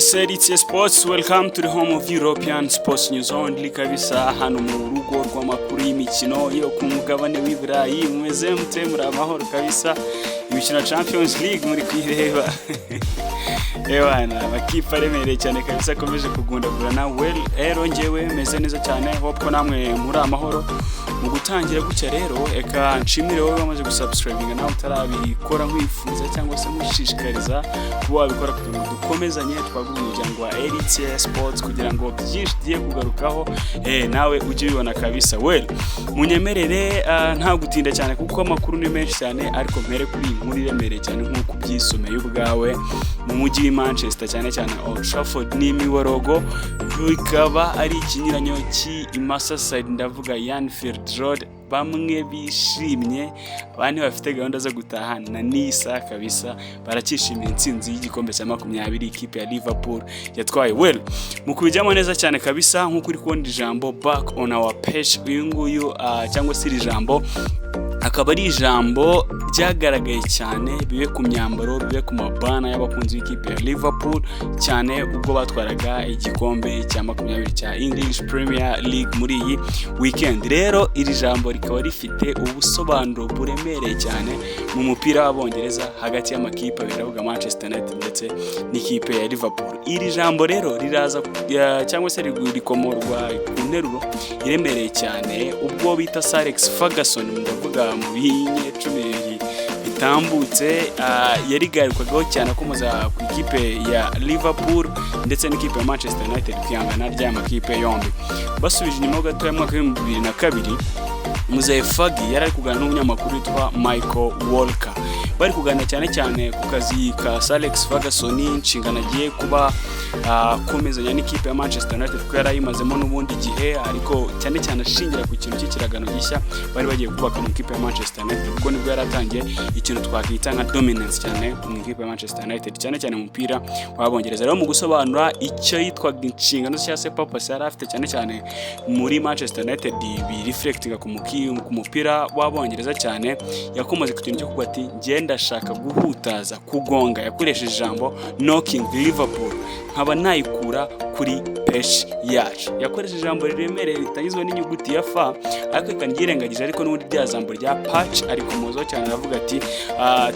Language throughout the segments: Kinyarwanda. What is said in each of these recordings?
Yes, it's Sports. Welcome to the home of European Sports News only kabisa hano mu rugo rw'amakuru y'imikino yo ku mugabane w'Iburayi. Mumeze mute muri amahoro kabisa. Imikino Champions League muri kwireba. Ewana amakipe aremereye cyane kabisa akomeje kugundagurana. Rero njyewe meze neza cyane, hope ko namwe muri amahoro. Mu gutangira gutya rero eka nshimire wowe wamaze gusubscribinga nawe utarabikora nkwifuza cyangwa se mushishikariza kuba wabikora kugira ngo dukomezanye twagura umuryango wa Elite Sports kugira ngo byinshi diye kugarukaho nawe ujye ubibona kabisa. Munyemerere nta gutinda cyane kuko amakuru ni menshi cyane, ariko mpere kuri inkuru iremereye cyane nk'uko byisomeye ubwawe mu mujyi wa Manchester cyane cyane Old Trafford n'imiborogo bikaba ari ikinyuranyo cy'Imasaside, ndavuga Anfield Road. Bamwe bishimye, abandi bafite gahunda zo gutahana n'isa kabisa, barakishimira intsinzi y'igikombe cya 20 ikipe ya Liverpool yatwaye. Mu kubijyamo neza cyane kabisa nk'uko uri kubona ijambo back on our page, uyu nguyu cyangwa se iri jambo akaba ari ijambo ryagaragaye cyane, bibe ku myambaro, bibe ku mabana y'abakunzi b'ikipe ya Liverpool cyane ubwo batwaraga igikombe cya 20 cya English Premier League muri iyi weekend. Rero iri jambo rikaba rifite ubusobanuro buremereye cyane mu mupira w'Abongereza hagati y'amakipe abiri, Manchester United ndetse n'ikipe ya Liverpool. Iri jambo rero riraza cyangwa se rikomorwa ku nteruro iremereye cyane ubwo bita Sir Alex Ferguson, ndavuga mu binye 12 bitambutse, yarigarukagaho cyane akomoza ku ikipe ya Liverpool ndetse n'ikipe ya Manchester United kwihangana ry'amakipe yombi. Basubije inyuma gato ya mwaka wa 2002, Muzaye Fagi yari kuganira n'umunyamakuru witwa Michael Walker. Bari kuganira cyane ku kazi ka Sir Alex Ferguson, inshingano agiye kuba komezanya n'ikipe ya Manchester United kuko yari ayimazemo n'ubundi gihe, ariko cyane ashingira ku kintu cy'ikiragano gishya bari bagiye kubaka mu ikipe ya Manchester United, kuko nibwo yaratangiye ikintu twakita nka dominance cyane mu ikipe ya Manchester United cyane mu mupira w'Abongereza. Rero mu gusobanura icyo yitwaga inshingano cyangwa se purpose yari afite cyane muri Manchester United, bi reflecting ku mupira w'Abongereza cyane, yakomeje ku kintu cyo kuvuga ati ngenda ndashaka guhutaza kugonga, yakoresheje ijambo knocking Liverpool nkaba nayikura kuri page yacu. Yakoresheje ijambo riremereye ritagizwe n'inyuguti ya F, ariko ikangirengagije ariko n'ubundi ryazambo rya patch ariko muzo cyane aravuga ati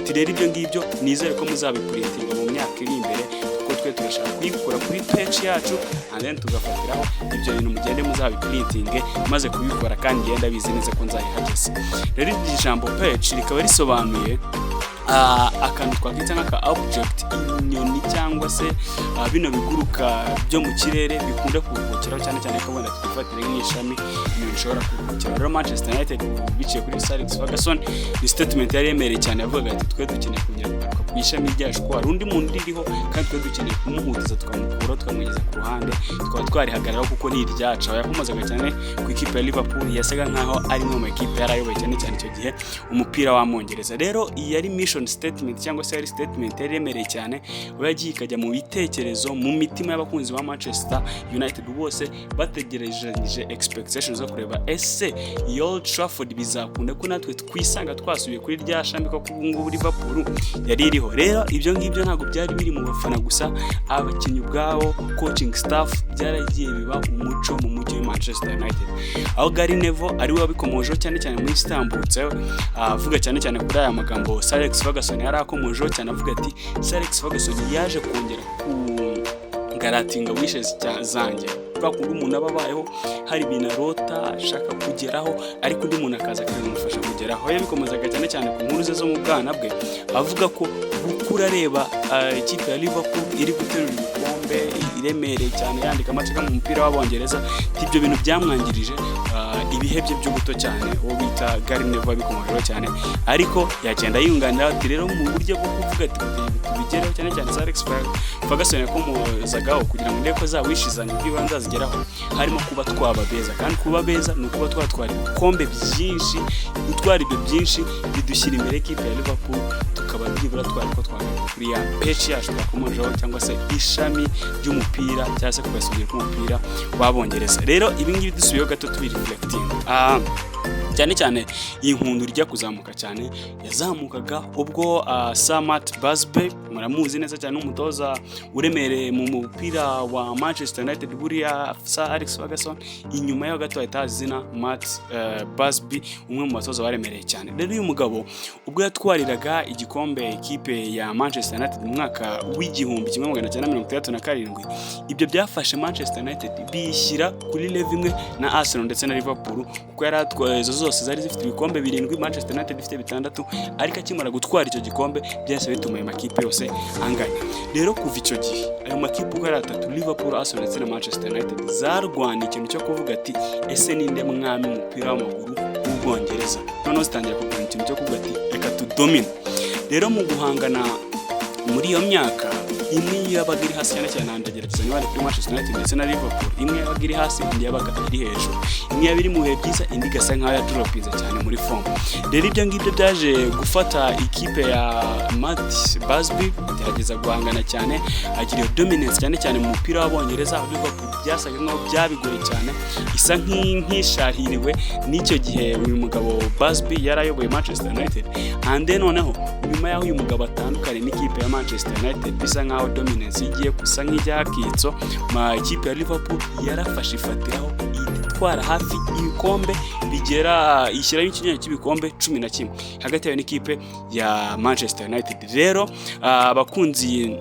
tirera ibyo ngibyo nizere ko muzabiprintinga mu myaka iri imbere, kuko twe turashaka kuyikura kuri page yacu and then tugafatiraho ibyo bintu mugende muzabiprintinge maze kubikora kandi ngenda bizi neza ko nzayihageze. Rero iri jambo page rikaba risobanuye akantu twakita nk'aka object, inyoni cyangwa se bino biguruka byo mu kirere bikunda kuruhukiraho cyane ko wenda twifatire nk'ishami inyoni ishobora kuruhukira. Rero Manchester United biciye kuri Sir Alex Ferguson, ni statement yari yemereye cyane, yavuga ati twe dukeneye kongera kugaruka ku ishami ryacu ko hari undi muntu ririho, kandi twe dukeneye kumuhutiza tukamukura tukamugeza ku ruhande tukaba twarihagararaho kuko ni iryacu. Yakomozaga cyane ku ikipe ya Liverpool, yasaga nkaho ari mu makipe yarayoboye cyane icyo gihe umupira w'Abongereza. Rero iyi yari mission statement cyangwa se yari statement yari yemereye cyane, aho yagiye ikajya mu bitekerezo mu mitima y'abakunzi ba Manchester United bose bategereje expectations zo kureba ese Old Trafford bizakunda ko natwe twisanga twasubiye kuri rya shami ko kubungu Liverpool yari iriho. Rero ibyo ngibyo ntabwo byari biri mu bafana gusa, abakinnyi ubwabo, coaching staff, byaragiye biba umuco mu mujyi wa Manchester United, aho Gary Neville ari we wabikomojeho cyane muri Istanbul, avuga cyane kuri aya magambo Sir Alex Ferguson yari akomojeho cyane, avuga ati Sir Alex Ferguson yaje kongera ku garatinga wishes zanjye, kuko umuntu ababayeho hari ibintu arota ashaka kugeraho ariko undi muntu akaza kumufasha kugeraho. Yabikomozaga cyane ku nkuru ze zo mu bwana bwe, avuga ko gukura areba ikipe ya Liverpool iri guterura ibikombe iremereye cyane, yandika amateka mu mupira w'Abongereza, ibyo bintu byamwangirije ibihe bye by'ubuto cyane, uwo bita Gary Neville bikomojeho cyane, ariko yagenda yunganira ati rero mu buryo bwo kuvuga ati tubigereho cyane Sir Alex Ferguson yakomozagaho kugira ngo ndeko zawishizanye bw'ibanza zigeraho, harimo kuba twaba beza, kandi kuba beza ni ukuba twatwara ibikombe byinshi, gutwara ibyo byinshi bidushyira imbere y'ikipe ya Liverpool, tukaba byibura ko twagaruka kuri ya page yacu twakomojeho cyangwa se ishami ry'umupira cyangwa se kugasubira ku mupira w'Abongereza. Rero ibi ngibi dusubiyeho gato tubi reflecting cyane cyane iyi nkundu rijya kuzamuka cyane yazamukaga ubwo Sir Matt Busby muramuzi neza cyane umutoza uremereye mu mupira wa Manchester United buriya Sir Alex Ferguson, inyuma yaho gato ahita hazina Matt Busby umwe mu batoza baremereye cyane. Rero uyu mugabo ubwo yatwariraga igikombe ekipe ya Manchester United mu mwaka w'igihumbi 1967, ibyo byafashe Manchester United bishyira kuri level imwe na Arsenal ndetse na Liverpool, kuko yaratwaye zose zari zifite ibikombe 7, Manchester United ifite 6, ariko akimara gutwara icyo gikombe byose bituma ayo makipe yose anganya. Rero kuva icyo gihe ayo makipe uko ari atatu, Liverpool, Arsenal ndetse na Manchester United, zarwaniye ikintu cyo kuvuga ati ese ninde mwami umupira w'amaguru w'Ubwongereza, noneho zitangira kurwana ikintu cyo kuvuga ati reka tudomine. Rero mu guhangana muri iyo myaka, imwe yabaga iri hasi cyane ndagerageza niba ari kuri Manchester United ndetse na Liverpool, imwe yabaga iri hasi indi yabaga iri hejuru, imwe yabiri mu bihe byiza indi gasa nkaho yadropinze cyane muri form. Rero ibyo ngibyo byaje gufata ikipe ya Matt Busby gerageza guhangana cyane, agira dominance cyane mu mupira w'Abongereza. Liverpool byasaga nkaho byabigoye cyane, isa nk'ishahiriwe n'icyo gihe uyu mugabo Busby yarayoboye Manchester United. And then noneho nyuma yaho uyu mugabo atandukanye n'ikipe ya Manchester United, bisa nkaho dominance igiye gusa nk'ijya hakitso, ma ikipe ya Liverpool yarafashe ifatiraho itwara hafi ibikombe bigera ishyiraho ikinyanya cy'ibikombe 11 hagati yayo n'ikipe ya Manchester United. Rero abakunzi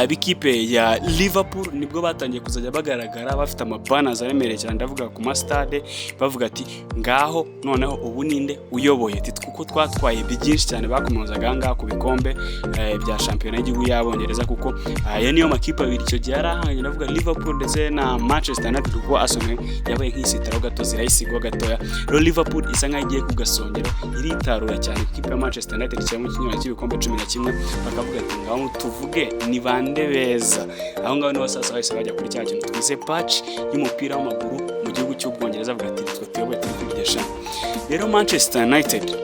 b'ikipe ya Liverpool nibwo batangiye kuzajya bagaragara bafite amabanners aremereye cyane, ndavuga ku mastade, bavuga ati ngaho noneho ubu ninde uyoboye, ati kuko twatwaye byinshi cyane bakomozaga ngaha ku bikombe bya shampiyona y'igihugu y'Abongereza, kuko aya niyo makipe abiri icyo gihe yarahanganye, ndavuga Liverpool ndetse na Manchester United, kuko Arsenal yabaye nk'isitaro gato zirayisigwa gatoya. Rero Liverpool isa nkaho igiye kugasongera, iritarura cyane ikipe ya Manchester United cyangwa mu kinyanya cy'ibikombe 11, bakavuga ati ngaho tuvuge ni bande beza. Aho ngaho niho sasa bahise bajya kuri cya kintu twise patch y'umupira w'amaguru mu gihugu cy'Ubwongereza, bavuga ati twe tuyoboye turi kwigesha. Rero Manchester United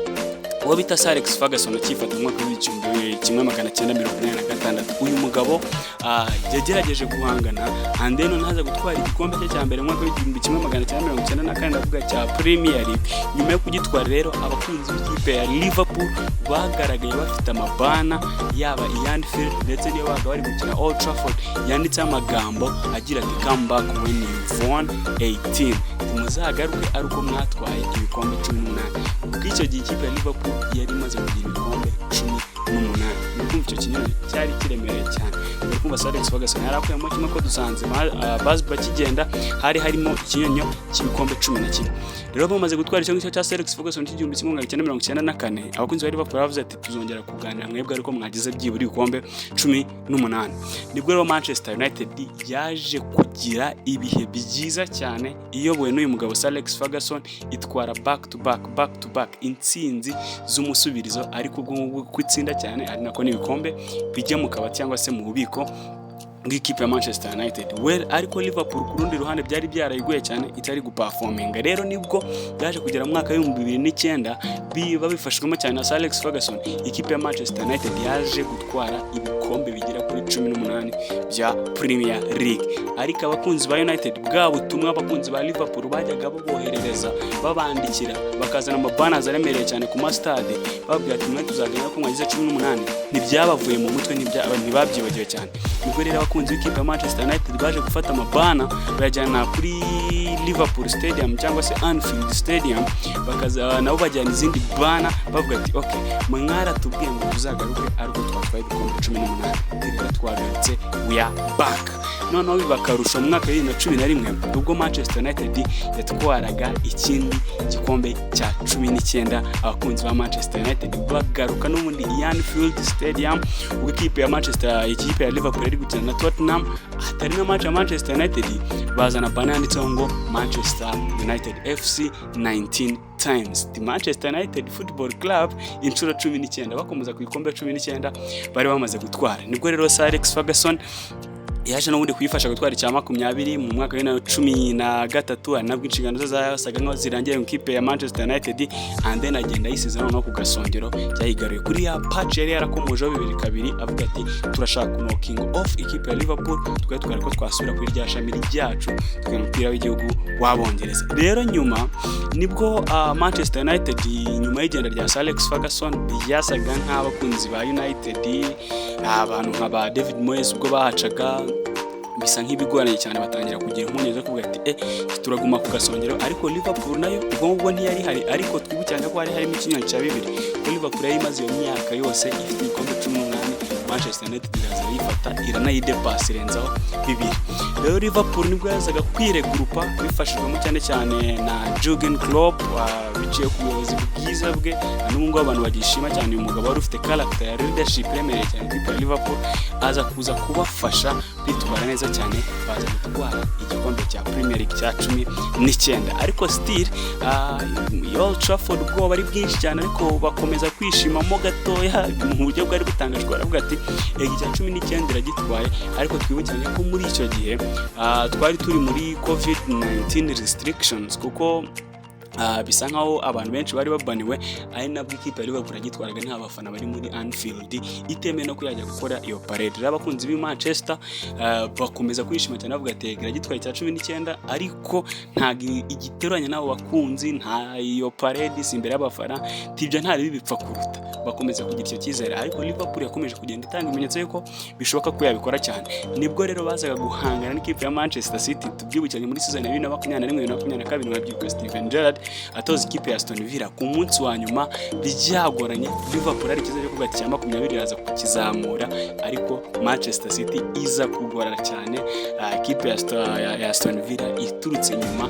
uwo bita Sir Alex Ferguson akifata mu mwaka w'1986, uyu mugabo yagerageje guhangana and then naza gutwara igikombe cye cya mbere mu mwaka w'1994, ndavuga cya Premier League. Nyuma yo kugitwara rero abakunzi b'ikipe ya Liverpool bagaragaye bafite amabana yaba Anfield ndetse niyo baga bari gukina Old Trafford yanditseho amagambo agira ati come back when you won 18, muzagaruke ari uko mwatwaye ibikombe 18. Kuko icyo gihe ikipe ya Liverpool yari imaze kugira ibikombe 18. Nuko icyo kinyoni cyari kiremereye cyane. Kumva Sir Alex Ferguson yarakuyemo kimwe ko dusanze Busby bakigenda hari harimo ikinyonyo cy'ibikombe 11. Rero bamaze gutwara icyo ngicyo cya Sir Alex Ferguson cy'igihumbi 1994, abakunzi bari Liverpool bavuze ati tuzongera kuganira mwebwe ariko mwagize byiburi ibikombe 18. Nibwo rero Manchester United yaje kugira ibihe byiza cyane iyobowe n'uyu mugabo Sir Alex Ferguson, itwara back to back intsinzi z'umusubirizo, ariko ubwo kwitsinda cyane ari nako n'ibikombe bijye mu kabati cyangwa se mu bubiko bw'ikipe ya Manchester United. Ariko Liverpool ku rundi ruhande byari byarayiguye cyane, itari guperforminga. Rero nibwo byaje kugera mu mwaka wa 2009 babifashwemo cyane na Sir Alex Ferguson, ikipe ya Manchester United yaje gutwara ibikombe bigera kuri 18 bya Premier League. Ariko abakunzi ba United bwa butumwa abakunzi ba Liverpool bajyaga baboherereza babandikira, bakazana amabanners aremereye cyane ku mastade, babwira ati mwe tuzagenda ko mwagize 18, ntibyabavuye mu mutwe, ntibabyibagiwe cyane. Ubwo rero abakunzi b'ikipe ya Manchester United baje gufata amabana bayajyana kuri Liverpool Stadium cyangwa se Anfield Stadium, bakaza nabo bajyana izindi bana bavuga ati okay, mwara tubwiye ngo tuzagaruke ariko twatwaye ibikombe 18, rero twagarutse we are back. Noneho bibakarusha mu mwaka wa 2011 ubwo Manchester United yatwaraga ikindi gikombe cya 19, abakunzi ba Manchester United bagaruka n'ubundi Anfield Stadium, ubwo ikipe ya Liverpool yari gukina na Tottenham, atari na match ya Manchester United, bazana bana yanditseho ngo Manchester United FC 19 times, the Manchester United Football Club inshuro 19, bakomeza ku ikombe 19 bari bamaze gutwara. Nibwo rero Sir Alex Ferguson yaje n'ubundi kuyifasha gutwara icya 20 mu mwaka wa 2013 nabwo inshingano ze zasaga nkaho zirangiye mu kipe ya Manchester United and then agenda yisezerano no ku gasongero cyayigaruye kuri ya patch yari yarakomojeho 2 avuga ati turashaka knocking off ikipe ya Liverpool twari ko twasubira kuri rya shami ryacu tw'umupira w'igihugu w'Abongereza. Rero nyuma nibwo Manchester United nyuma y'igenda rya Sir Alex Ferguson yasaga nk'abakunzi ba United abantu nk'aba David Moyes ubwo bahacaga bisa nk'ibigoranye cyane batangira kugira impungenge zo kuvuga ati turaguma ku gasongero, ariko Liverpool nayo ubwo ntiyari hari, ariko twibukiranya ko hari harimo ikinyoni cya 2 ko Liverpool yari imaze iyo myaka yose ifite igikombe 18 Manchester United iraza yifata iranayidepasa irenzaho 2. Rero Liverpool nibwo yazaga kwiregurupa bifashijwemo cyane na Jurgen Klopp biciye ku buyobozi bwiza bwe, n'ubwo abantu bagishima cyane uyu mugabo wari ufite character ya leadership remereye cyane ikipe ya Liverpool aza kuza kubafasha kwitwara neza cyane baza gutwara igikombe cya Premier League cya 19. Ariko still Old Trafford ubwo bari bwinshi cyane, ariko bakomeza kwishimamo gatoya mu buryo bwari butangajwe, baravuga ati cya 19 iragitwaye. Ariko twibukiranye ko muri icyo gihe twari turi muri COVID-19 restrictions, kuko bisa nkaho abantu benshi bari babaniwe, ari nabwo ikipe ya Liverpool yagitwaraga nta bafana bari muri Anfield itemeye no kuyajya gukora iyo parade. Rero abakunzi b'i Manchester bakomeza kwishima cyane bavuga ati iragitwaye cya 19, ariko ntago igiteranya nabo bakunzi, nta iyo parade imbere y'abafana tibyo ntari bipfa kuruta, bakomeza kugira icyo cyizere. Ariko Liverpool yakomeje kugenda itanga ibimenyetso yuko bishoboka ko yabikora cyane. Nibwo rero bazaga guhangana n'ikipe ya Manchester City, tubyibukiranye muri season ya 2021-2022 babyuka Steven Gerrard atoza ikipe ya Aston Villa. Ku munsi wa nyuma byagoranye, Liverpool ari kizaje kuvuga ati 20 iraza kukizamura, ariko Manchester City iza kugorana cyane. Ikipe ya Aston Villa iturutse nyuma,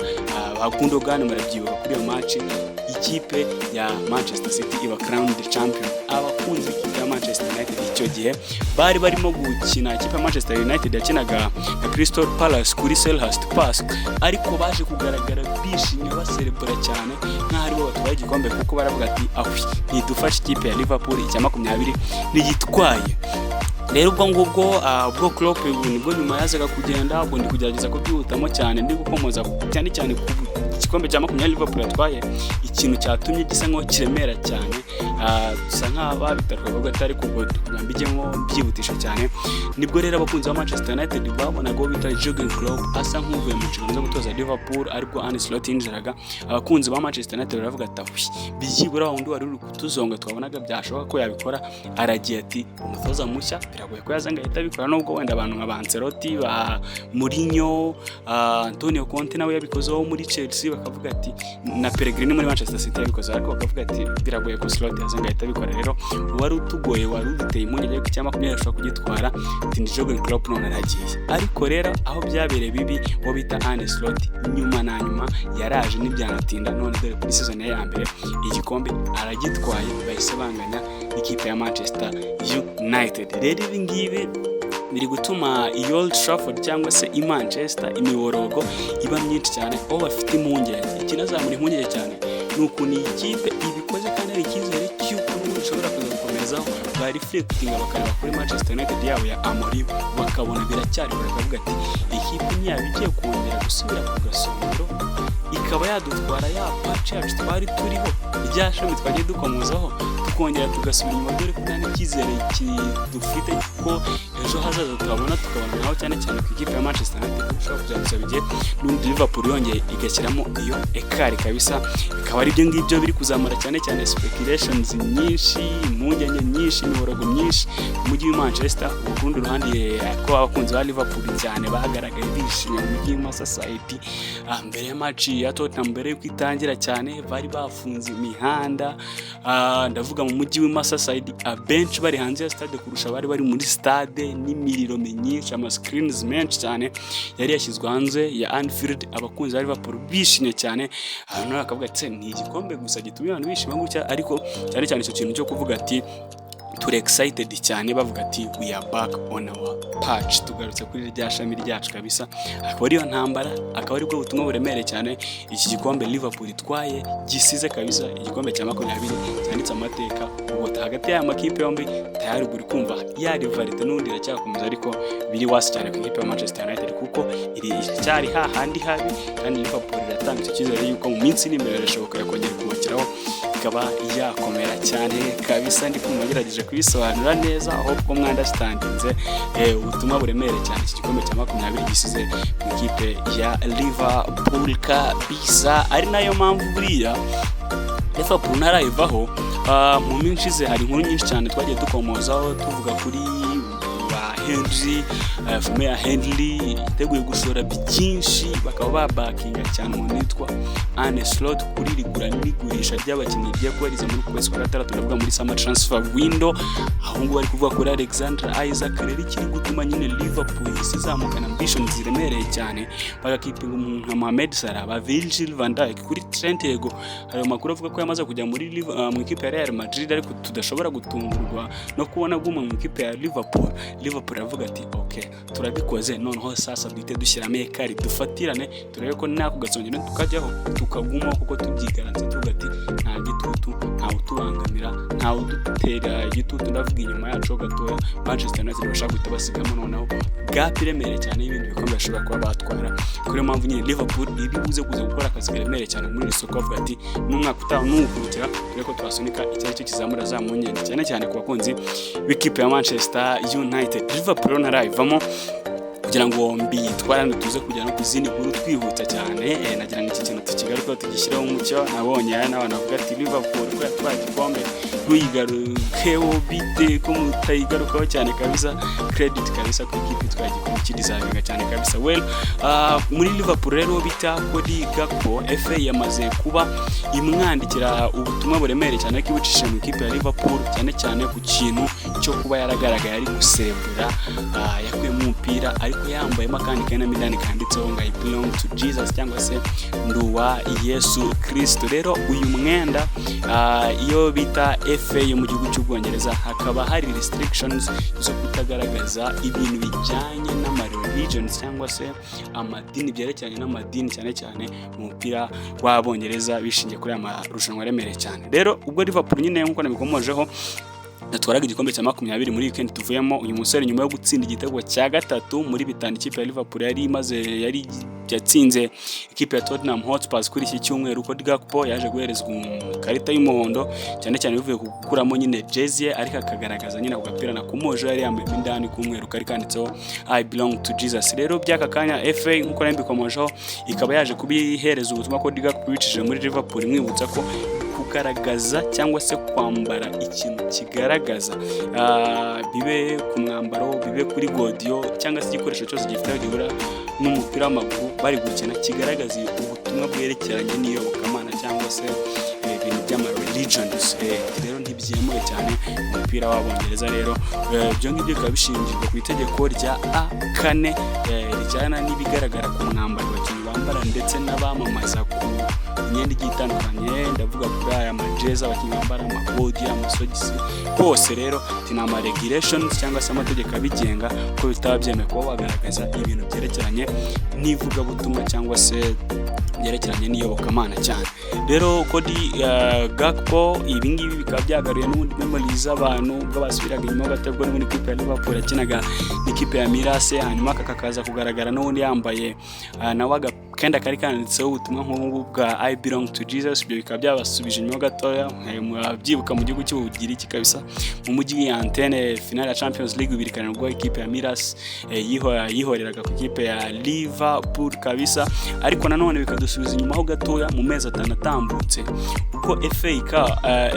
Gundogan murabyibuka kuri iyo match, ikipe ya Manchester City iba crowned champion. Abakunzi b'ikipe ya Manchester United icyo gihe bari barimo gukina, ikipe ya Manchester United yakinaga na Crystal Palace kuri Selhurst Park, ariko baje kugaragara bishimye baserebura cyane nk'aho ari bo batwaye igikombe, kuko baravuga ati ntidufashe ikipe ya Liverpool icya 20 nigitwaye. Rero ubwo ubwo Klopp nibwo nyuma yazaga kugenda, ubwo ndi kugerageza kubyihutamo cyane, ndi gukomoza cyane ku igikombe cya 20 Liverpool yatwaye, ikintu cyatumye gisa nko kiremera cyane, dusa nk'aba bitarwa bavuga atari kubigemo byihutisha cyane. Nibwo rero abakunzi ba Manchester United babonaga go bita Jurgen Klopp asa nk'uvuye mu nshingano zo gutoza Liverpool, ariko Arne Slot yinjiraga. Abakunzi ba Manchester United baravuga ati byibura wundi wari uri kutuzonga, twabonaga byashoboka ko yabikora, aragiye ati umutoza mushya biragoye ko yazanga ahita abikora, nubwo wenda abantu nka Ancelotti, ba Mourinho, Antonio Conte nawe yabikozeho muri Chelsea, bakavuga ati na Pellegrini muri Manchester City yabikoze, ariko bakavuga ati biragoye ko Slot yazanga ahita abikora. Rero wari utugoye, wari uduteye impungenge yuko icya 20 ashobora kugitwara, ndi Jurgen Klopp none aragiye. Ariko rero aho byabereye bibi bo bita Arne Slot nyuma yaraje n'ibyanatinda, none dore kuri season ya mbere igikombe aragitwaye, bahise banganya ikipe ya Manchester United. Rero ibi ngibi biri gutuma Old Trafford cyangwa se i Manchester imiborogo iba myinshi cyane, aho bafite impungenge. Ikinazamura impungenge cyane nuko ni ikipe ibikoze kandi ari icyizere cy'uko ushobora kuzakomeza ba reflecting bakareba kuri Manchester United yabo ya Amorim, bakabona biracyari, bakavuga ati ikipe ntiyabigiye kongera gusubira ku gasongero ikaba yadutwara ya patch yacu twari turiho, rya shami twagiye dukomozaho tukongera tugasubira inyuma, dore ko nta n'icyizere dufite ko ejo hazaza tukabona naho cyane ku ikipe ya Manchester United ushobora kuza gusaba igihe n'undi Liverpool yongeye igashyiramo iyo ekari kabisa. Bikaba ari byo ngibyo biri kuzamura cyane speculations nyinshi, impungenge nyinshi, imiborogo myinshi mu mujyi wa Manchester. Urukundo ruhande ko abakunzi ba Liverpool cyane bagaragaye bishimye mu mujyi wa Society mbere ya match ya Tottenham, mbere yo kwitangira cyane bari bafunze imihanda, ndavuga mu mujyi wa Society, abenshi bari hanze ya stade kurusha bari muri stade, n'imiriro myinshi, ama screens menshi cyane yari yashyizwe hanze ya Anfield. Abakunzi ba Liverpool bishimye cyane, abantu bakavuga ati ni igikombe gusa gitumye abantu bishima gutya, ariko cyane icyo kintu cyo kuvuga ati turi excited cyane bavuga ati we are back on our patch, tugarutse kuri rya shami ryacu kabisa. Akaba ariyo ntambara, akaba ari bwo butumwa buremere cyane iki gikombe Liverpool itwaye gisize kabisa, igikombe cya 20 cyanditse amateka. Ubu hagati y'aya makipe yombi tayari buri kumva ya rivalite n'undi iracyakomeza, ariko biri wasi cyane ku ikipe ya Manchester United kuko iri cyari hahandi habi, kandi Liverpool iratanga icyo cyizere yuko mu minsi iri imbere birashoboka yakongera kubakiraho ikaba yakomera cyane kabisa. Ndi kumva ngerageje kubisobanura neza aho ko mwandastandinze ubutumwa buremere cyane iki gikombe cya 20 gisize mu ikipe ya Liverpool kabisa. Ari nayo mpamvu buriya Liverpool ntarayivaho. Mu minsi ishize hari inkuru nyinshi cyane twagiye dukomozaho tuvuga kuri Henry, filime ya Henry iteguye gushora byinshi, bakaba babakinga cyane mu nitwa Arne Slot kuri rigura n'igurisha ry'abakinnyi ryo kwarize muri kwezi kwa gatandatu, ndavuga muri summer transfer window. Aho ngo bari kuvuga kuri Alexander Isaac rero kiri gutuma nyine Liverpool isizamukana ambition ziremereye cyane, bagakipinga umuntu nka Mohamed Salah, ba Virgil van Dijk kuri Trent. Yego hari amakuru avuga ko yamaze kujya muri mu ikipe ya Real Madrid, ariko tudashobora gutungurwa no kubona guma mu ikipe ya Liverpool aravuga ati okay, turabikoze noneho sasa duhite dushyiramo ekari dufatirane turebe ko nako gatsongera tukajyaho tukaguma kuko tubyigaranze tuvuga ati nta gitutu, nta utubangamira, nta udutera igitutu, ndavuga inyuma yacu gatoya Manchester United bashaka gutabasigamo noneho gap iremere cyane y'ibindi bikombe bashobora kuba batwara. Kuri mpamvu nyine Liverpool iri buze kuza gukora akazi karemere cyane muri isoko, avuga ati n'umwaka utaha n'ukurikira tureko twasunika icyo cyo kizamura za munyene cyane cyane ku bakunzi b'ikipe ya Manchester United. Liverpool ntarayivamo kugira ngo mbitwarane tuze kujyana ku zindi nkuru twihuta cyane. Nagira ngo iki kintu tukigaruka tugishyiraho umucyo. Nabonye n'abantu bavuga ati Liverpool ko yatwaye igikombe ruyigarukeho bite ko mutayigarukaho cyane kabisa, credit kabisa ku ikipe twagikombe kidizavinga cyane kabisa. Well, muri Liverpool rero bita Cody Gakpo, FA yamaze kuba imwandikira ubutumwa buremere cyane ko ibucishe mu ikipe ya Liverpool, cyane cyane ku kintu cyo kuba yaragaragaye ari guserebura yakuye mu mupira ariko yambayemo kandi kana midani kanditseho ngo I belong to Jesus cyangwa se nduwa Yesu Kristo. Rero uyu mwenda iyo bita FA yo mu gihugu cy'Ubwongereza hakaba hari restrictions zo kutagaragaza ibintu bijyanye n'ama-religions cyangwa se amadini, byerekeranye n'amadini cyane cyane mu mupira w'Abongereza bishingiye kuri amarushanwa remereye cyane. Rero ubwo Liverpool nyine nkuko nabikomojeho natwaraga igikombe cya 20 muri weekend tuvuyemo, uyu musore nyuma yo gutsinda igitego cya gatatu muri bitanu ikipe ya Liverpool yari yatsinze ikipe ya Tottenham Hotspur kuri iki cyumweru. Cody Gakpo yaje guherezwa karita y'umuhondo cyane cyane bivuye gukuramo nyine jersey, ariko akagaragaza nyine agapira na kumojo yari yambaye indani k'umweru kari kanditseho I belong to Jesus. Rero byaka kanya FA nkuko nabikomojeho ikaba yaje kubihereza ubutumwa Cody Gakpo bicishije muri Liverpool, imwibutsa ko kugaragaza cyangwa se kwambara ikintu kigaragaza bibe ku mwambaro, bibe kuri godiyo cyangwa se igikoresho cyose gifite gihura n'umupira w'amaguru bari gukina kigaragaza ubutumwa bwerekeranye n'iyobokamana cyangwa se ibintu by'ama-religions. Rero ntibyemewe cyane umupira w'Abongereza. Rero byo ngibyo bikaba bishingirwa ku itegeko rya A4 rijyana n'ibigaragara ku mwambaro abakinnyi bambara ndetse n'abamamaza ku imyenda igiye itandukanye, ndavuga kuri aya majezi abakinnyi bambara, amakodi, amasogisi hose. Rero ni ama-regulations cyangwa se amategeko abigenga ko bitaba byemewe kuba wagaragaza ibintu byerekeranye n'ivugabutumwa cyangwa se byerekeranye n'iyobokamana cyane. Rero Cody Gakpo ibingibi bikaba byagaruye n'ubundi memories z'abantu ubwo basubiraga inyuma gategwa n'ubundi ikipe ya Liverpool yakinaga n'ikipe ya Mirase, hanyuma kakaza kugaragara n'ubundi yambaye nawaga kenda kari kanditseho ubutumwa nk'ubu bwa I belong to Jesus. Ibyo bikaba byabasubije inyuma gatoya byibuka mu gihugu cy'Ubugiriki kabisa mu mujyi ya Antene finale ya Champions League birikana ubwo ikipe ya Miras yihoreraga ku ikipe ya Liverpool kabisa. Ariko nanone bikadusubiza inyuma ho gatoya mu mezi atambutse ubwo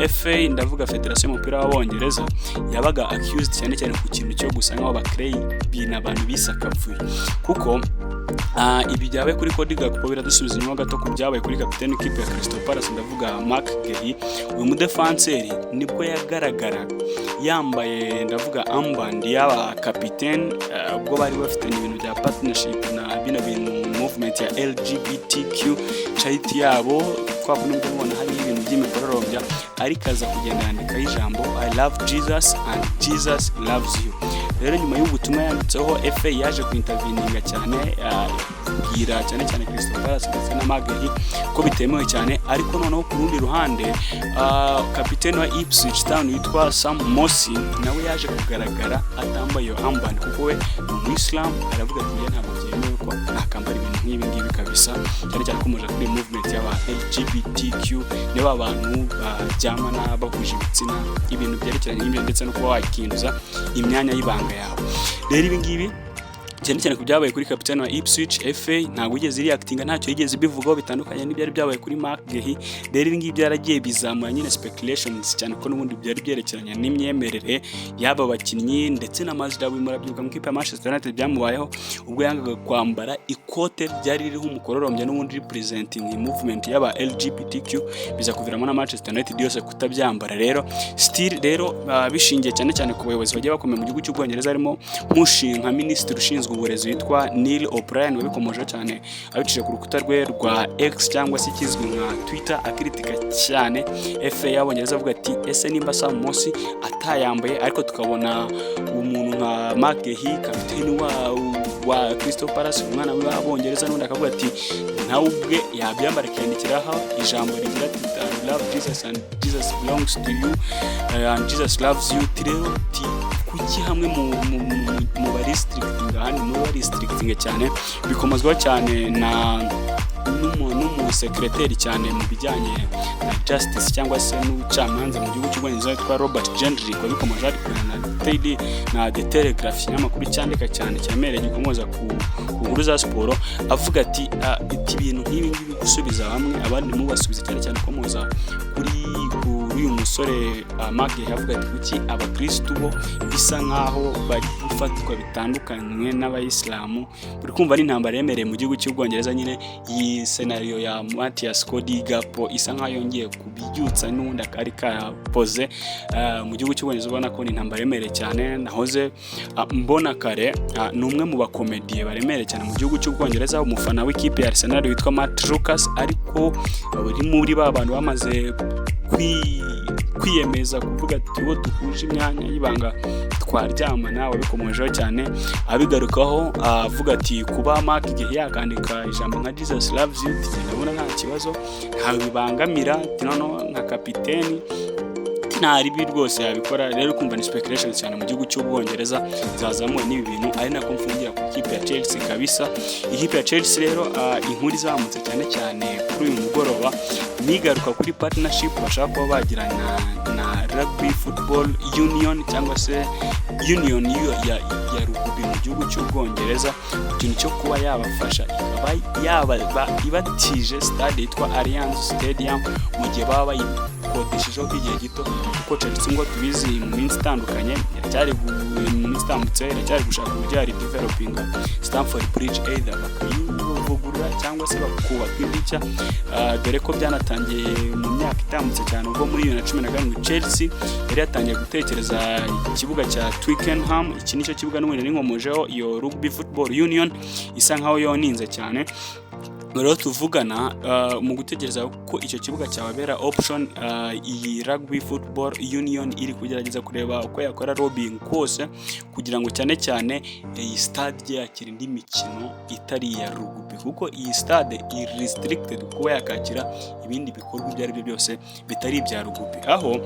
FA ndavuga Federation y'umupira w'Abongereza yabaga accused cyane cyane ku kintu cyo gusa nk'aho bakrey bina abantu bisakavuye, kuko ibi byabaye kuri Cody Gakpo biradusubiza inyuma gato ku byabaye kuri kapiteni w'ikipe ya Crystal Palace ndavuga Mark Guehi. Uyu mudefanseri nibwo yagaragara yambaye ndavuga armband y'aba kapiteni ubwo bari bafitanye ibintu bya partnership na bino bintu movement ya LGBTQ charity yabo. Twabona ubwo hari ibintu w'imikororombya ariko aza kugenda yandikaho ijambo I love Jesus and Jesus loves you. Rero nyuma y'ubutumwa yanditseho FA yaje kuinterveninga cyane bwira cyane Crystal Palace ndetse na Maguire ko bitemewe cyane, ariko noneho ku rundi ruhande kapiteni wa Ipswich Town witwa Sam Mossy nawe yaje kugaragara atambaye iyo armband kuko we mu Islam aravuga ati ntabwo byemewe ko nakambara ibintu nk'ibi ngibi kabisa, cyane ko muje kuri movement y'aba LGBTQ niba abantu bajyamana bahuje ibitsina, ibintu byerekeranye n'ibyo ndetse no kuba wakinduza imyanya y'ibanga yawe. Rero ibi ngibi cyane ku byabaye kuri kapiteni wa Ipswich FA ntabwo yigeze reactinga, ntacyo yigeze bivugaho bitandukanye n'ibyari byabaye kuri Maguire. Rero ibi ngibi byaragiye bizamura nyine speculations cyane ko n'ubundi byari byerekeranye n'imyemerere y'aba bakinnyi ndetse n'amazina murabyuka mu kipe ya Manchester United byamubayeho ubwo yangaga kwambara ikote ryari ririho umukororombya n'ubundi representing movement y'aba LGBTQ, biza kuviramo na Manchester United yose kutabyambara. Rero still bishingiye cyane ku bayobozi bagiye bakomeye mu gihugu cy'Ubwongereza, harimo nka minisitiri ushinzwe uburezi witwa Neil O'Brien wabikomoje cyane abicishije ku rukuta rwe rwa X cyangwa se kizwi nka Twitter, akritika cyane FA y'Abongereza avuga ati ese nimba Sam Mossy atayambaye ariko tukabona umuntu nka Maguire kapiteni wa Crystal Palace umwana w'Abongereza n'undi akavuga ati nawe ubwe yabyambara akandikiraho ijambo rigira ati I love Jesus and Jesus belongs to you and Jesus loves you. Rero kuki hamwe mu restricting cyane bikomazwa cyane n'umu secretary cyane mu bijyanye na justice cyangwa se n'ubucamanza mu gihugu cy'Ubwongereza witwa Robert Gendry ko bikomeje na The Telegraph n'amakuru cyandika cyane cyamereye gikomoza ku nkuru za siporo avuga ati ibintu nk'ibi ngibi gusubiza hamwe abandi mubasubiza cyane komoza kuri uyu musore Maguire avuga ati kuki abakristo bo bisa nkaho bari gufatwa bitandukanye n'abayisilamu. Buri kumva ari intambara yemereye mu gihugu cy'Ubwongereza nyine iyi scenario ya Matthias Cody Gakpo isa nkaho yongeye kubibyutsa n'undi akari kapoze mu gihugu cy'Ubwongereza, ubona ko ni intambara yemereye cyane. Nahoze mbona kare ni umwe mu bakomediye baremereye cyane mu gihugu cy'Ubwongereza, umufana w'ikipe ya Arsenal witwa Matt Lucas, ariko bari muri abantu bamaze kwiyemeza kuvuga ati wo duhuje imyanya y'ibanga twaryamana. Wabikomojeho cyane abigarukaho avuga ati kuba Maguire yakandika ijambo nka Jesus loves you ndabona nta kibazo ntawe bibangamira, noneho nka kapiteni nta ribi rwose yabikora. Rero kumva ni speculation cyane mu gihugu cy'Ubwongereza zazamuye n'ibi bintu, ari nako mfungira ku kipe ya Chelsea kabisa. Ikipe ya Chelsea rero inkuru izamutse cyane kuri uyu mugoroba nigaruka kuri partnership bashaka kuba bagirana na Rugby Football Union cyangwa se union ya rugby mu gihugu cy'Ubwongereza, ikintu cyo kuba yabafasha ibatije stade yitwa Allianz Stadium mu gihe baba bayikodeshejeho igihe gito, kuko Chelsea ngo tubizi mu minsi itandukanye yacyari gushaka uburyo yari developing Stamford Bridge either bakayivugurura cyangwa se bakubaka indi nshya, dore ko byanatangiye mu myaka itambutse cyane ubwo muri 2017 Chelsea yari yatangiye gutekereza ikibuga cya Twickenham. Iki nicyo kibuga n'ubundi n'inkomojeho iyo Rugby Football Union isa nkaho yoninze cyane. Rero tuvugana mu gutegereza ko icyo kibuga cyababera option, iyi Rugby Football Union iri kugerageza kureba uko yakora lobbying kose kugira ngo cyane iyi stade yakira indi mikino itari ya rugby, kuko iyi stade iri restricted kuba yakakira ibindi bikorwa ibyo ari byo byose bitari ibya rugby. Aho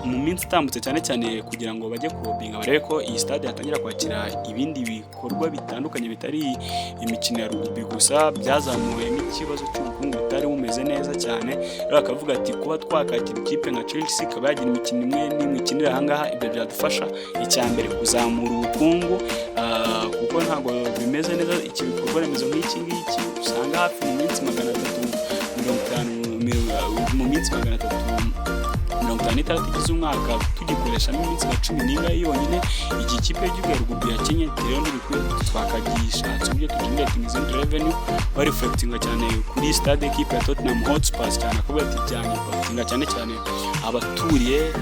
mu minsi itambutse cyane kugira ngo bajye kurobinga barebe ko iyi stade yatangira kwakira ibindi bikorwa bitandukanye bitari imikino ya rugby gusa, byazamuye n'ikibazo cy'ubukungu butari bumeze neza cyane. Rero akavuga ati kuba twakakira ikipe nka Chelsea ikaba yagira imikino imwe n'imikinire ahangaha, ibyo byadufasha icyambere kuzamura ubukungu, kuko ntabwo bimeze neza iki bikorwa remezo nk'iki ngiki usanga hafi mu minsi 350 igize umwaka tugikoresha n'iminsi 10 yonyine. Iki kipe y'igihugu yakenye rero n'ibikwiye twakagisha uburyo tugenerating izindi revenue reflecting cyane kuri stade equipe ya Tottenham Hotspur cyane kuba tijyanye cyane abaturiye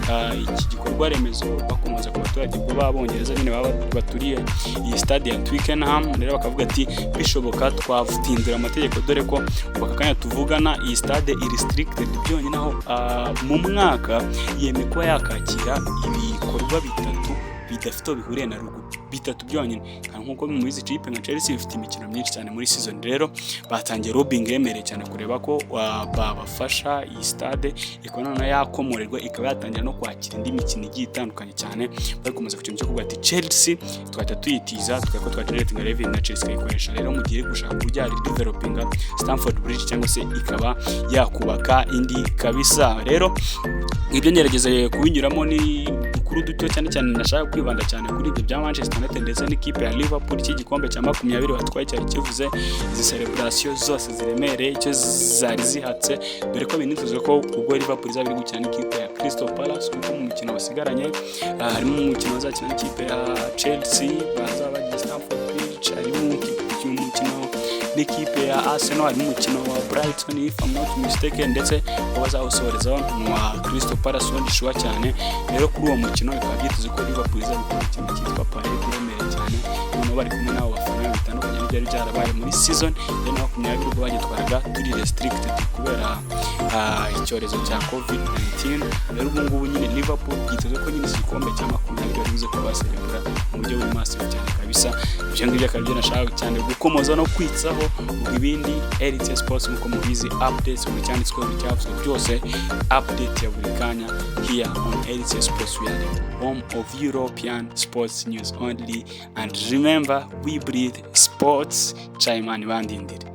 iki gikorwa remezo bakomeza ku baturage b'Abongereza nyine baba baturiye iyi stade ya Twickenham. Rero bakavuga ati bishoboka twavutindura amategeko, dore ko aka kanya tuvugana iyi stade iri restricted byonyine aho mu mwaka yemeye kuba yakakira ibikorwa bitatu bidafite bihuriye na ruguru, bitatu byonyine. Nkuko mu izi kipe nka Chelsea ifite imikino myinshi cyane muri season, rero batangiye lobbying yemereye cyane kureba ko babafasha iyi stade ikonana yakomorerwa ikaba yatangira no kwakira indi mikino igiye itandukanye cyane. Bakomeza ku kintu cyo kuvuga ati Chelsea twahita tuyitiza tukako twa generating revenue na Chelsea ikayikoresha. Rero mu gihe gushaka kurya developing Stamford Bridge cyangwa se ikaba yakubaka indi kabisa. Rero ibyo ngerageze kubinyuramo ni kuri duto cyane nashaka kwibanda cyane kuri ibyo bya Manchester United ndetse n'ikipe ya Liverpool. Iki gikombe cya 20 batwaye cyari kivuze izi celebration zose ziremereye icyo zari zihatse, dore ko binitezwe ko ubwo Liverpool izabiri gukina n'ikipe ya Crystal Palace kuko mu mikino basigaranye harimo umukino bazakina n'ikipe ya Chelsea bazaba bagiye Stamford Bridge, harimo umukino n'ikipe ya Arsenal, harimo umukino wa Brighton if I'm not mistaken, ndetse bazawusoreza wa Crystal Palace wandishwa cyane. Rero kuri uwo mukino bikaba byiteze ko Liverpool izabikora ikintu cyitwa parade yemereye cyane, noneho bari kumwe n'abo bafana bitandukanye byari byarabaye muri season ya 20 ubwo bagitwaraga turi restricted kubera icyorezo cya COVID-19. Rero ubu ngubu nyine Liverpool byiteze ko nyine igikombe cya 20 baribuze kuba celebra mu buryo buri massive cyane kabisa. Ibyo ngibyo akabye nashaka cyane gukomoza no kwitsaho ibindi Elite Sports nkuko mubizi updates mu cyanditswe mu cyavuzwe byose, update ya buri kanya here on Elite Sports. We are the home of European sports news only, and remember we breathe sports. Chaimani Bandindiri.